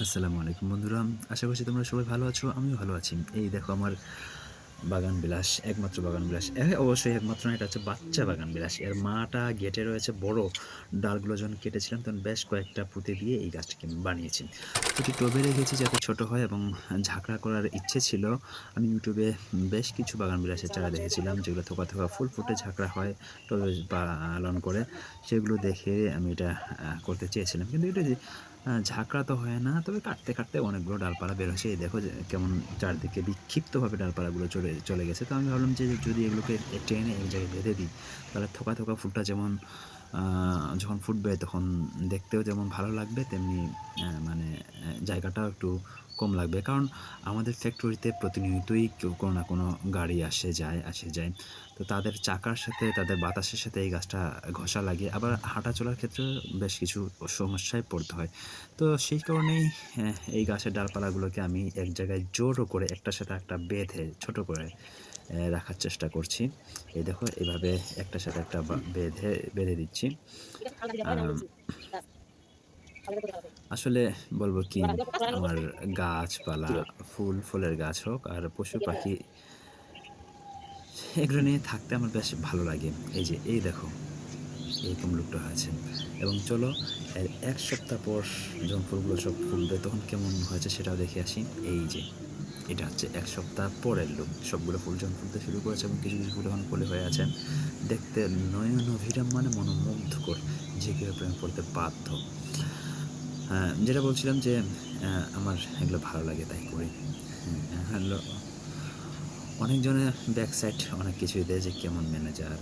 আসসালামু আলাইকুম বন্ধুরা। আশা করছি তোমরা সবাই ভালো আছো। আমিও ভালো আছি। এই দেখো আমার বাগান বিলাস, একমাত্র বাগান বিলাস। অবশ্যই একমাত্র না, এটা হচ্ছে বাচ্চা বাগান বিলাস। এর মাটা গেটে রয়েছে বড়। ডালগুলো যখন কেটেছিলাম তখন বেশ কয়েকটা পুঁতে দিয়ে এই গাছটাকে আমি বানিয়েছি। দুটি টবে রেখেছি যাতে ছোট হয় এবং ঝাঁকড়া করার ইচ্ছে ছিল। আমি ইউটিউবে বেশ কিছু বাগান বিলাসের চারা দেখেছিলাম যেগুলো থোকা, থোকা ফুল ফুটে ঝাঁকড়া হয় টবে পালন করে। সেগুলো দেখে আমি এটা করতে চেয়েছিলাম। কিন্তু এটা যে ঝাঁকড়া তো হয় না। তবে কাটতে, কাটতে অনেকগুলো ডালপালা বের হয়েছে। এই দেখো যে কেমন চারদিকে বিক্ষিপ্তভাবে ডালপালাগুলো চলে গেছে। তো আমি ভাবলাম যে যদি এগুলোকে টেনে এক জায়গায় বেঁধে দিই, তাহলে থোকা, থোকা ফুলটা যেমন আ যখন ফুটবে তখন দেখতেও যেমন ভালো লাগবে, তেমনি মানে জায়গাটাও একটু কম লাগবে। কারণ আমাদের ফ্যাক্টরিতে প্রতিনিয়তই কেউ কোনো না কোনো গাড়ি আসে যায়, আসে যায়। তো তাদের চাকার সাথে, তাদের বাতাসের সাথে এই গাছটা ঘষা লাগে। আবার হাঁটা চলার ক্ষেত্রেও বেশ কিছু সমস্যায় পড়তে হয়। তো সেই কারণেই এই গাছের ডালপালাগুলোকে আমি এক জায়গায় জোড়ো করে একটার সাথে একটা বেঁধে ছোট করে রাখার চেষ্টা করছি। এই দেখো এভাবে একটার সাথে একটা বেঁধে দিচ্ছি। আম আসলে বলব কি, আমার গাছপালা, ফুলের গাছ হোক আর পশু-পাখি, এগুলো নিয়ে থাকতে আমার বেশ ভালো লাগে। এই দেখো এরকম লুকটা হয়েছে। এবং চলো এর ১ সপ্তাহ পর যখন ফুলগুলো সব ফুটবে তখন কেমন হয়েছে সেটাও দেখে আসি। এই যে এটা হচ্ছে ১ সপ্তাহ পরের লুক। সবগুলো ফুল যখন ফুটতে শুরু করেছে এবং কিছু, কিছু ফুল এখন কলি হয়ে আছে। দেখতে নয়নাভিরাম মানে মনোমুগ্ধকর। যে কেউ প্রেমে পড়তে বাধ্য। যেটা বলছিলাম যে আমার এগুলো ভালো লাগে তাই করি। হ্যালো, অনেকজনের ব্যাক সাইড অনেক কিছুই দেয় যে কেমন ম্যানেজার,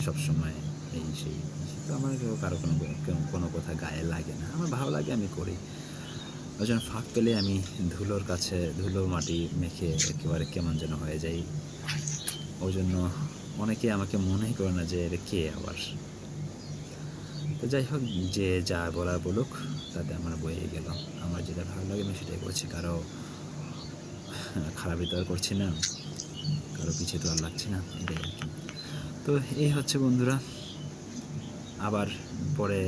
সবসময় এই সেই। তো আমার কারো কোনো কথা গায়ে লাগে না। আমার ভালো লাগে, আমি করি। ওইজন্য ফাঁক পেলে আমি ধুলোর কাছে ধুলো মাটি মেখে একেবারে কেমন যেন হয়ে যাই। ওইজন্য অনেকে আমাকে মনেই করে না যে এরে কে আবার। তো যাই হোক, যে যা বলার বলুক, তাতে আমার বয়ে গেল। আমার যেটা ভালো লাগে আমি সেটাই করছি। কারো খারাপই তো আর করছি না। কারো পিছে তো আর লাগছি না। এটাই আরকি। তো এই হচ্ছে বন্ধুরা। আবার পরে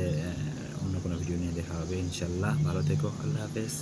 অন্য কোনো ভিডিও নিয়ে দেখা হবে ইনশাআল্লাহ। ভালো থেকো। আল্লাহ হাফেজ।